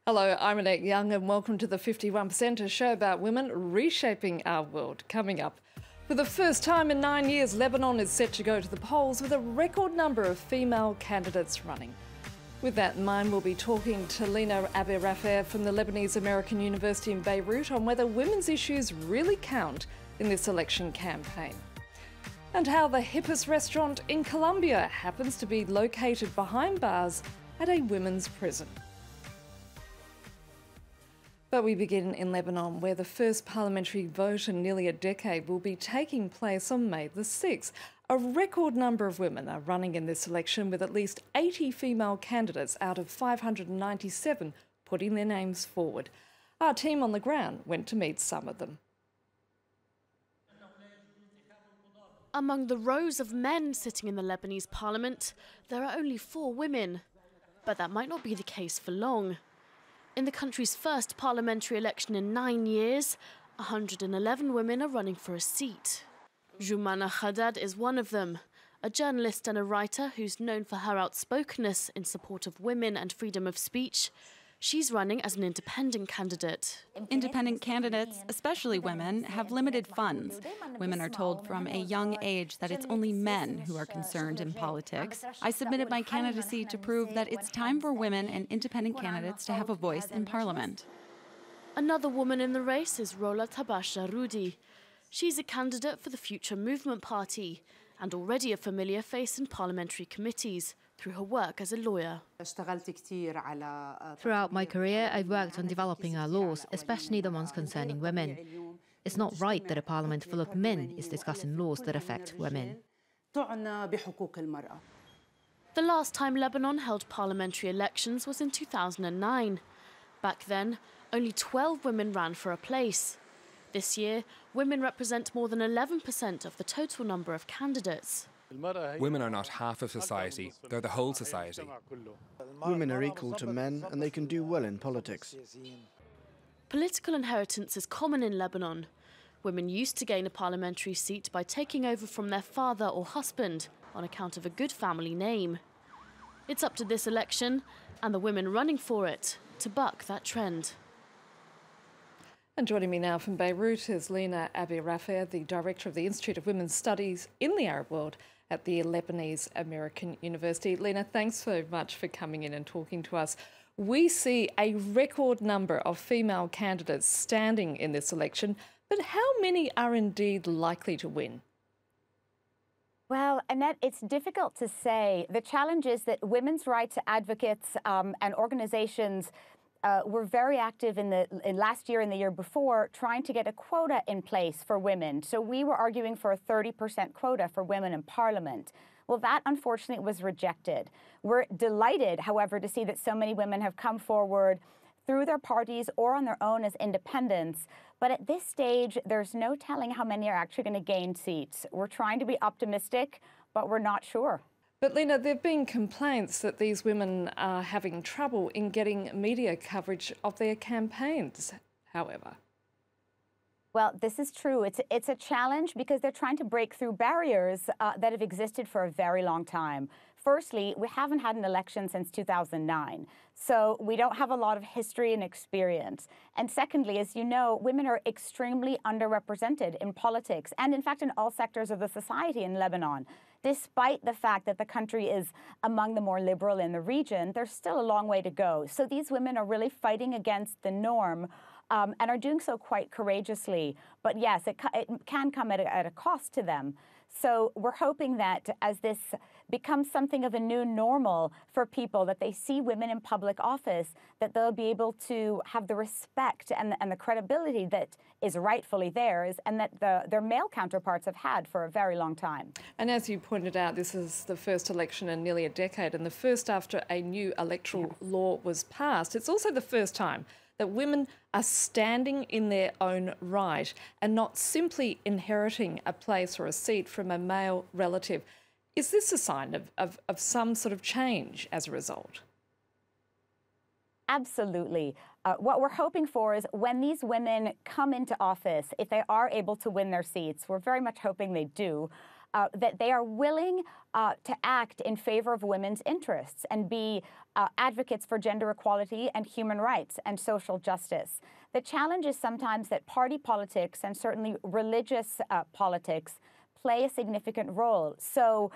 Hello, I'm Annette Young and welcome to the 51%, a show about women reshaping our world. Coming up, for the first time in 9 years, Lebanon is set to go to the polls with a record number of female candidates running. With that in mind, we'll be talking to Lina Abirafeh from the Lebanese American University in Beirut on whether women's issues really count in this election campaign. And how the hippest restaurant in Colombia happens to be located behind bars at a women's prison. But we begin in Lebanon, where the first parliamentary vote in nearly a decade will be taking place on May the 6th. A record number of women are running in this election, with at least 80 female candidates out of 597 putting their names forward. Our team on the ground went to meet some of them. Among the rows of men sitting in the Lebanese parliament, there are only 4 women. But that might not be the case for long. In the country's first parliamentary election in 9 years, 111 women are running for a seat. Joumana Haddad is one of them, a journalist and a writer who's known for her outspokenness in support of women and freedom of speech. She's running as an independent candidate. Independent candidates, especially women, have limited funds. Women are told from a young age that it's only men who are concerned in politics. I submitted my candidacy to prove that it's time for women and independent candidates to have a voice in parliament. Another woman in the race is Rola Tabasha Rudi. She's a candidate for the Future Movement Party and already a familiar face in parliamentary committees through her work as a lawyer. Throughout my career, I've worked on developing our laws, especially the ones concerning women. It's not right that a parliament full of men is discussing laws that affect women. The last time Lebanon held parliamentary elections was in 2009. Back then, only 12 women ran for a place. This year, women represent more than 11% of the total number of candidates. Women are not half of society, they're the whole society. Women are equal to men and they can do well in politics. Political inheritance is common in Lebanon. Women used to gain a parliamentary seat by taking over from their father or husband on account of a good family name. It's up to this election and the women running for it to buck that trend. And joining me now from Beirut is Lina Abirafeh, the Director of the Institute of Women's Studies in the Arab World at the Lebanese American University. Lina, thanks so much for coming in and talking to us. We see a record number of female candidates standing in this election, but how many are indeed likely to win? Well, Annette, it's difficult to say. The challenge is that women's rights advocates and organizations were very active in last year and the year before trying to get a quota in place for women. So we were arguing for a 30% quota for women in parliament. Well, that unfortunately was rejected. We're delighted, however, to see that so many women have come forward through their parties or on their own as independents. But at this stage, there's no telling how many are actually going to gain seats. We're trying to be optimistic, but we're not sure. But Lina, there have been complaints that these women are having trouble in getting media coverage of their campaigns, however. Well, this is true. It's a challenge because they're trying to break through barriers that have existed for a very long time. Firstly, we haven't had an election since 2009, so we don't have a lot of history and experience. And secondly, as you know, women are extremely underrepresented in politics and, in fact, in all sectors of the society in Lebanon. Despite the fact that the country is among the more liberal in the region, there's still a long way to go. So these women are really fighting against the norm and are doing so quite courageously. But yes, it can come at a cost to them. So we're hoping that as this becomes something of a new normal for people, that they see women in public office, that they'll be able to have the respect and the credibility that is rightfully theirs and that their male counterparts have had for a very long time. And as you pointed out, this is the first election in nearly a decade and the first after a new electoral law was passed. It's also the first time that women are standing in their own right and not simply inheriting a place or a seat from a male relative. Is this a sign of some sort of change as a result? Absolutely. What we're hoping for is when these women come into office, if they are able to win their seats, we're very much hoping they do, that they are willing to act in favor of women's interests and be advocates for gender equality and human rights and social justice. The challenge is sometimes that party politics and certainly religious politics play a significant role. So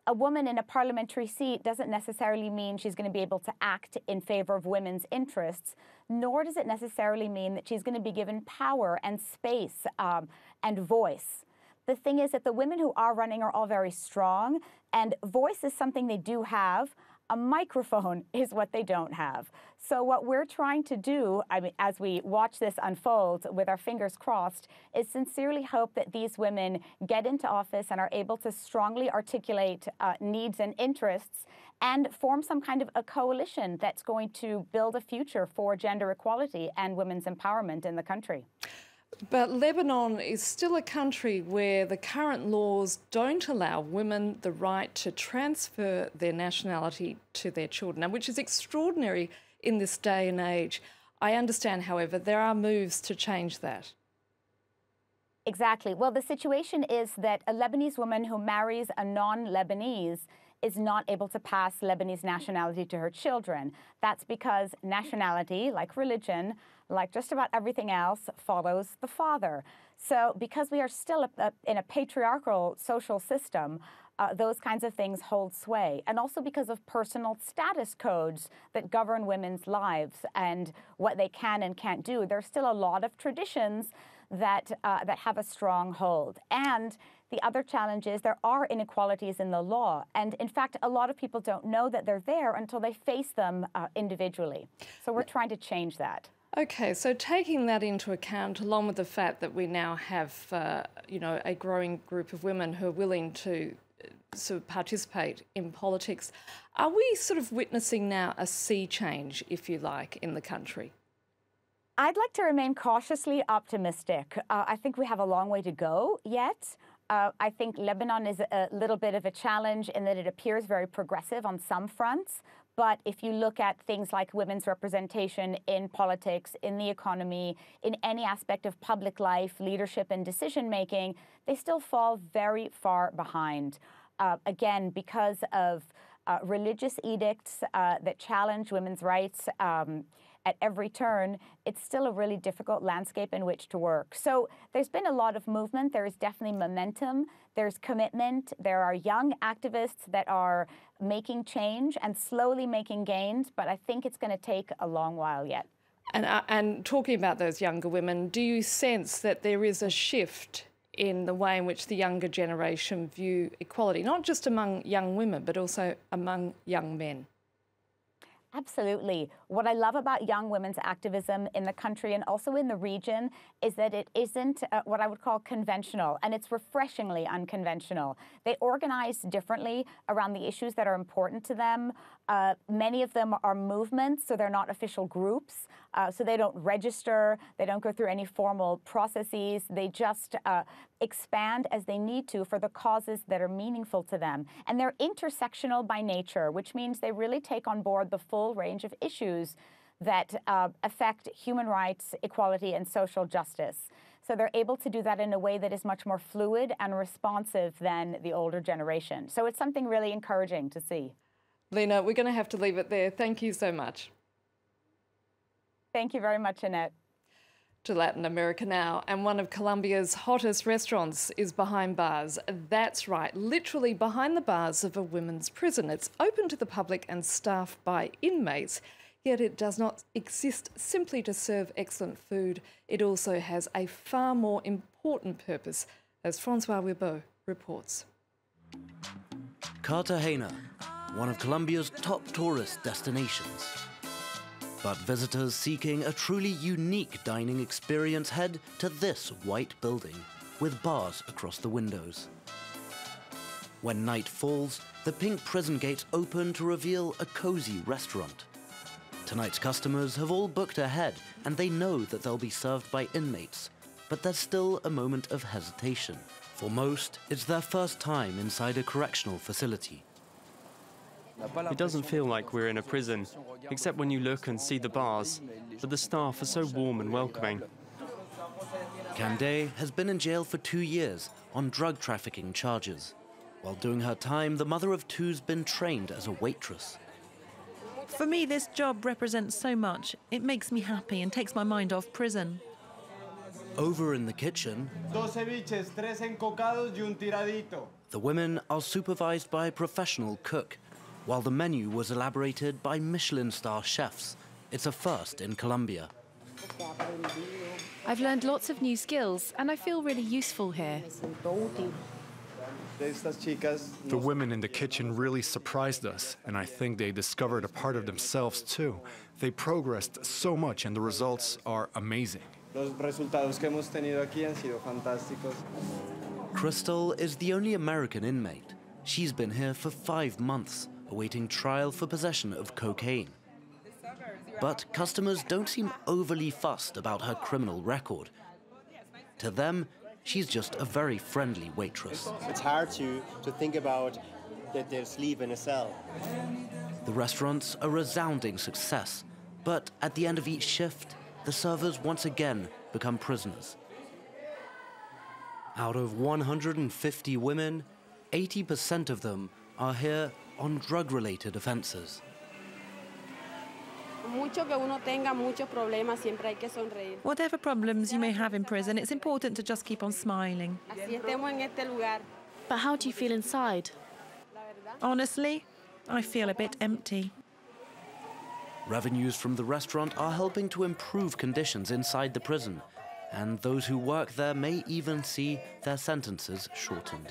a woman in a parliamentary seat doesn't necessarily mean she's going to be able to act in favor of women's interests, nor does it necessarily mean that she's going to be given power and space and voice. The thing is that the women who are running are all very strong, and voice is something they do have. A microphone is what they don't have. So what we're trying to do, as we watch this unfold with our fingers crossed, is sincerely hope that these women get into office and are able to strongly articulate needs and interests and form some kind of a coalition that's going to build a future for gender equality and women's empowerment in the country. But Lebanon is still a country where the current laws don't allow women the right to transfer their nationality to their children, which is extraordinary in this day and age. I understand, however, there are moves to change that. Exactly. Well, the situation is that a Lebanese woman who marries a non-Lebanese is not able to pass Lebanese nationality to her children. That's because nationality, like religion, like just about everything else, follows the father. So because we are still in a patriarchal social system, those kinds of things hold sway. And also because of personal status codes that govern women's lives and what they can and can't do. There's still a lot of traditions that have a strong hold. And the other challenge is there are inequalities in the law. And in fact, a lot of people don't know that they're there until they face them individually. So we're trying to change that. Okay, so taking that into account, along with the fact that we now have, a growing group of women who are willing to sort of participate in politics, are we sort of witnessing now a sea change, if you like, in the country? I'd like to remain cautiously optimistic. I think we have a long way to go yet. I think Lebanon is a little bit of a challenge in that it appears very progressive on some fronts. But if you look at things like women's representation in politics, in the economy, in any aspect of public life, leadership and decision-making, they still fall very far behind. Again, because of religious edicts that challenge women's rights at every turn, it's still a really difficult landscape in which to work. So there's been a lot of movement. There is definitely momentum. There's commitment. There are young activists that are making change and slowly making gains, but I think it's going to take a long while yet. And talking about those younger women, do you sense that there is a shift in the way in which the younger generation view equality, not just among young women, but also among young men? Absolutely. What I love about young women's activism in the country and also in the region is that it isn't what I would call conventional, and it's refreshingly unconventional. They organize differently around the issues that are important to them. Many of them are movements, so they're not official groups. So they don't register, they don't go through any formal processes. They just expand as they need to for the causes that are meaningful to them. And they're intersectional by nature, which means they really take on board the full range of issues that affect human rights, equality, and social justice. So they're able to do that in a way that is much more fluid and responsive than the older generation. So it's something really encouraging to see. Lina, we're going to have to leave it there. Thank you so much. Thank you very much, Annette. To Latin America now, and one of Colombia's hottest restaurants is behind bars. That's right, literally behind the bars of a women's prison. It's open to the public and staffed by inmates, yet it does not exist simply to serve excellent food. It also has a far more important purpose, as Francois Webeau reports. Cartagena, one of Colombia's top tourist destinations. But visitors seeking a truly unique dining experience head to this white building with bars across the windows. When night falls, the pink prison gates open to reveal a cozy restaurant. Tonight's customers have all booked ahead and they know that they'll be served by inmates, but there's still a moment of hesitation. For most, it's their first time inside a correctional facility. It doesn't feel like we're in a prison, except when you look and see the bars, but the staff are so warm and welcoming. Candé has been in jail for 2 years on drug trafficking charges. While doing her time, the mother of two's been trained as a waitress. For me, this job represents so much. It makes me happy and takes my mind off prison. Over in the kitchen, the women are supervised by a professional cook, while the menu was elaborated by Michelin star chefs. It's a first in Colombia. I've learned lots of new skills and I feel really useful here. The women in the kitchen really surprised us, and I think they discovered a part of themselves too. They progressed so much and the results are amazing. Crystal is the only American inmate. She's been here for 5 months, awaiting trial for possession of cocaine. But customers don't seem overly fussed about her criminal record. To them, she's just a very friendly waitress. It's hard to think about that they sleep in a cell. The restaurant's a resounding success, but at the end of each shift, the servers once again become prisoners. Out of 150 women, 80% of them are here on drug-related offenses. Whatever problems you may have in prison, it's important to just keep on smiling. But how do you feel inside? Honestly, I feel a bit empty. Revenues from the restaurant are helping to improve conditions inside the prison, and those who work there may even see their sentences shortened.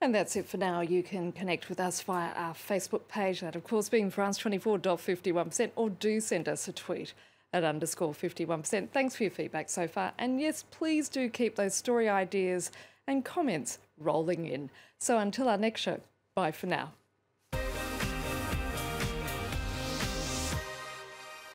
And that's it for now. You can connect with us via our Facebook page, that of course being France24.51%, or do send us a tweet at _51%. Thanks for your feedback so far. And yes, please do keep those story ideas and comments rolling in. So until our next show, bye for now.